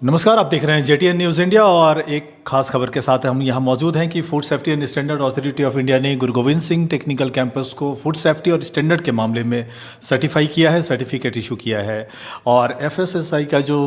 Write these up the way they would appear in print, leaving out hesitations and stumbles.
नमस्कार, आप देख रहे हैं जेटीएन न्यूज़ इंडिया और एक खास खबर के साथ हम यहाँ मौजूद हैं कि food safety and standard authority of India ने गुरु गोविंद सिंह टेक्निकल कैंपस को फूड सेफ्टी और स्टैंडर्ड के मामले में सर्टिफाई किया है, सर्टिफिकेट इशू किया है। और एफएसएसआई का जो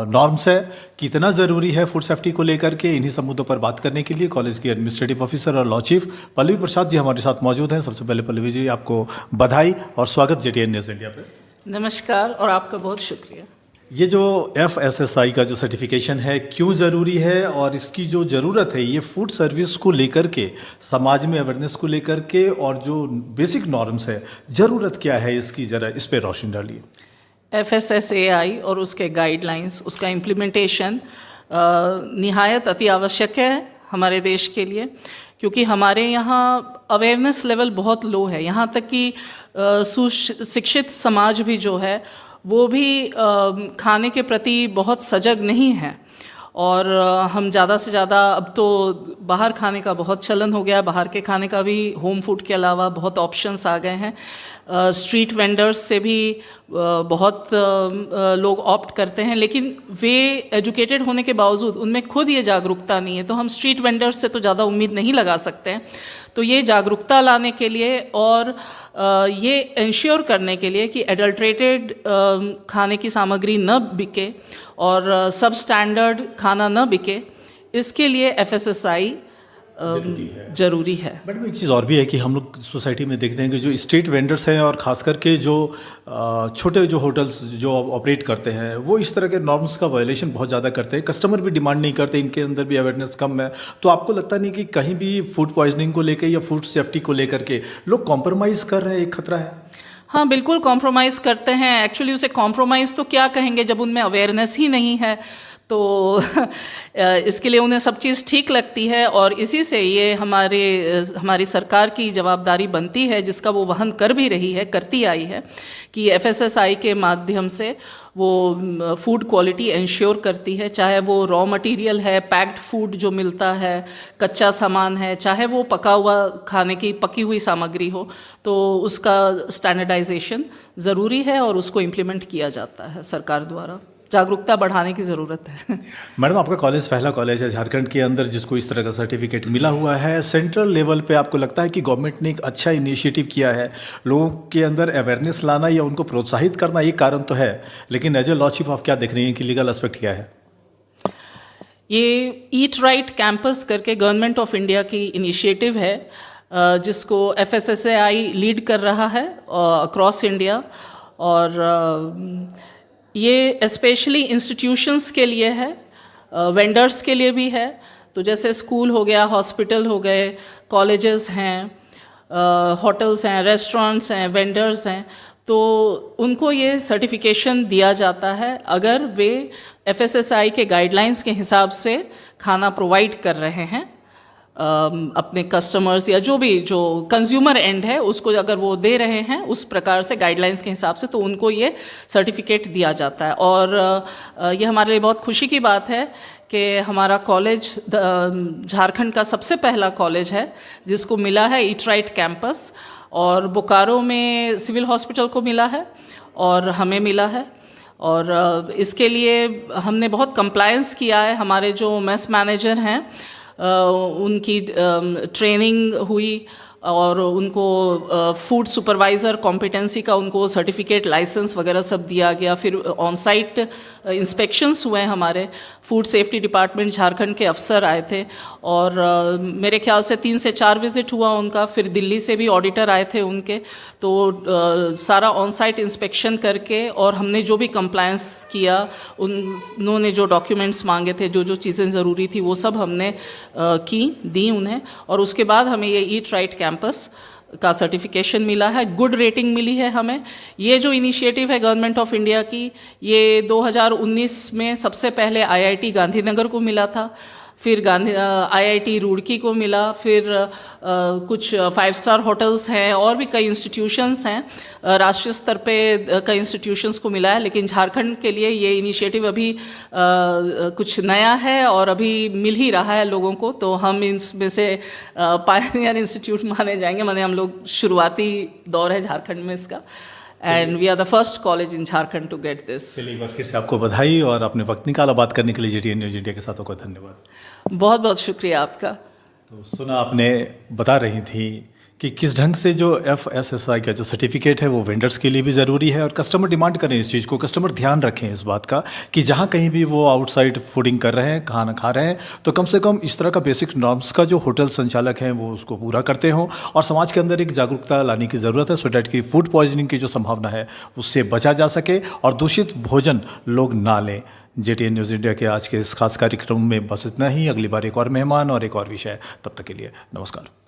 नॉर्म्स है कितना ज़रूरी है फूड सेफ्टी को लेकर के, इन्हीं सब मुद्दों पर बात करने के लिए कॉलेज की एडमिनिस्ट्रेटिव ऑफिसर और लॉ चीफ पल्लवी प्रसाद जी हमारे साथ मौजूद हैं। सबसे पहले पल्लवी जी, आपको बधाई और स्वागत जेटीएन न्यूज़ इंडिया पर। नमस्कार और आपका बहुत शुक्रिया। ये जो एफएसएसआई का जो सर्टिफिकेशन है क्यों ज़रूरी है और इसकी जो ज़रूरत है ये फूड सर्विस को लेकर के, समाज में अवेयरनेस को लेकर के, और जो बेसिक नॉर्म्स है, ज़रूरत क्या है इसकी, ज़रा इस पे रोशनी डालिए। एफएसएसएआई और उसके गाइडलाइंस, उसका इम्प्लीमेंटेशन निहायत अति आवश्यक है हमारे देश के लिए, क्योंकि हमारे यहाँ अवेयरनेस लेवल बहुत लो है। यहाँ तक कि सुशिक्षित समाज भी जो है वो भी खाने के प्रति बहुत सजग नहीं है। और हम ज़्यादा से ज़्यादा, अब तो बाहर खाने का बहुत चलन हो गया, बाहर के खाने का भी होम फूड के अलावा बहुत ऑप्शंस आ गए हैं। स्ट्रीट वेंडर्स से भी बहुत लोग ऑप्ट करते हैं, लेकिन वे एजुकेटेड होने के बावजूद उनमें खुद ये जागरूकता नहीं है, तो हम स्ट्रीट वेंडर्स से तो ज़्यादा उम्मीद नहीं लगा सकते हैं। तो ये जागरूकता लाने के लिए और ये इंश्योर करने के लिए कि एडल्ट्रेटेड खाने की सामग्री न बिके और सब स्टैंडर्ड खाना न बिके, इसके लिए एफएसएसआई जरूरी है। मैडम, एक चीज़ और भी है कि हम लोग सोसाइटी में देखते हैं कि जो स्ट्रीट वेंडर्स हैं और ख़ास करके जो छोटे जो होटल्स जो ऑपरेट करते हैं वो इस तरह के नॉर्म्स का वायलेशन बहुत ज़्यादा करते हैं। कस्टमर भी डिमांड नहीं करते, इनके अंदर भी अवेयरनेस कम है। तो आपको लगता नहीं कि कहीं भी फूड पॉइजनिंग को लेकर या फूड सेफ्टी को लेकर के लोग कॉम्प्रोमाइज़ कर रहे हैं, एक खतरा है? हाँ, बिल्कुल कॉम्प्रोमाइज़ करते हैं। एक्चुअली उसे कॉम्प्रोमाइज़ तो क्या कहेंगे जब उनमें अवेयरनेस ही नहीं है। तो इसके लिए उन्हें सब चीज़ ठीक लगती है, और इसी से ये हमारी सरकार की जवाबदारी बनती है, जिसका वो वहन कर भी रही है, करती आई है, कि एफएसएसआई के माध्यम से वो फूड क्वालिटी इंश्योर करती है। चाहे वो रॉ मटेरियल है, पैक्ड फूड जो मिलता है, कच्चा सामान है, चाहे वो पका हुआ खाने की पकी हुई सामग्री हो, तो उसका स्टैंडर्डाइजेशन ज़रूरी है और उसको इम्प्लीमेंट किया जाता है सरकार द्वारा। जागरूकता बढ़ाने की ज़रूरत है। मैडम, आपका कॉलेज पहला कॉलेज है झारखंड के अंदर जिसको इस तरह का सर्टिफिकेट मिला हुआ है। सेंट्रल लेवल पे आपको लगता है कि गवर्नमेंट ने एक अच्छा इनिशिएटिव किया है, लोगों के अंदर अवेयरनेस लाना या उनको प्रोत्साहित करना, एक कारण तो है, लेकिन एज ए लॉ चीफ आप क्या देख रही हैं कि लीगल एस्पेक्ट क्या है? ये ईट राइट कैंपस करके गवर्नमेंट ऑफ इंडिया की इनिशिएटिव है, जिसको एफएसएसएआई लीड कर रहा है अक्रॉस इंडिया। और ये स्पेशली इंस्टीट्यूशंस के लिए है, वेंडर्स के लिए भी है। तो जैसे स्कूल हो गया, हॉस्पिटल हो गए, कॉलेजेस हैं, होटल्स हैं, रेस्टोरेंट्स हैं, वेंडर्स हैं, तो उनको ये सर्टिफिकेशन दिया जाता है अगर वे एफएसएसआई के गाइडलाइंस के हिसाब से खाना प्रोवाइड कर रहे हैं अपने कस्टमर्स, या जो कंज्यूमर एंड है उसको अगर वो दे रहे हैं उस प्रकार से गाइडलाइंस के हिसाब से, तो उनको ये सर्टिफिकेट दिया जाता है। और ये हमारे लिए बहुत खुशी की बात है कि हमारा कॉलेज झारखंड का सबसे पहला कॉलेज है जिसको मिला है ईट राइट कैंपस, और बोकारो में सिविल हॉस्पिटल को मिला है और हमें मिला है। और इसके लिए हमने बहुत कंप्लायंस किया है। हमारे जो मेस मैनेजर हैं उनकी ट्रेनिंग हुई और उनको फूड सुपरवाइज़र कॉम्पिटेंसी का उनको सर्टिफिकेट, लाइसेंस वगैरह सब दिया गया। फिर ऑन साइट इंस्पेक्शंस हुए। हमारे फूड सेफ्टी डिपार्टमेंट झारखंड के अफसर आए थे और मेरे ख्याल से 3 से 4 विज़िट हुआ उनका। फिर दिल्ली से भी ऑडिटर आए थे उनके, तो सारा ऑन साइट इंस्पेक्शन करके, और हमने जो भी कंप्लायंस किया, उन्होंने जो डॉक्यूमेंट्स मांगे थे, जो चीज़ें ज़रूरी थी, वो सब हमने दी उन्हें। और उसके बाद हमें ये ईट राइट कैंपस का सर्टिफिकेशन मिला है, गुड रेटिंग मिली है हमें। ये जो इनिशिएटिव है गवर्नमेंट ऑफ इंडिया की, ये 2019 में सबसे पहले आईआईटी गांधीनगर को मिला था, फिर आईआईटी रुड़की को मिला, फिर कुछ 5 स्टार होटल्स हैं और भी कई इंस्टीट्यूशंस हैं, राष्ट्रीय स्तर पे कई इंस्टीट्यूशंस को मिला है। लेकिन झारखंड के लिए ये इनिशिएटिव अभी कुछ नया है और अभी मिल ही रहा है लोगों को, तो हम इसमें से पायनियर इंस्टीट्यूट माने जाएंगे। माने हम लोग शुरुआती दौर है झारखंड में इसका। and we are the first college in Jharkhand to get this. चलिए एक बार फिर से आपको बधाई और अपने वक्त निकाला बात करने के लिए जीटीएन न्यूज़ इंडिया के साथ आपको धन्यवाद। बहुत बहुत शुक्रिया आपका। तो सुना आपने, बता रही थी कि किस ढंग से जो FSSAI का जो सर्टिफिकेट है वो वेंडर्स के लिए भी ज़रूरी है और कस्टमर डिमांड करें इस चीज़ को, कस्टमर ध्यान रखें इस बात का कि जहाँ कहीं भी वो आउटसाइड फूडिंग कर रहे हैं, खाना खा रहे हैं, तो कम से कम इस तरह का बेसिक नॉर्म्स का जो होटल संचालक हैं वो उसको पूरा करते हों और समाज के अंदर एक जागरूकता लाने की ज़रूरत है, सो डैट कि फूड पॉइजनिंग की जो संभावना है उससे बचा जा सके और दूषित भोजन लोग ना लें। जीटीएन न्यूज़ इंडिया के आज के इस खास कार्यक्रम में बस इतना ही। अगली बार एक और मेहमान और एक और विषय, तब तक के लिए नमस्कार।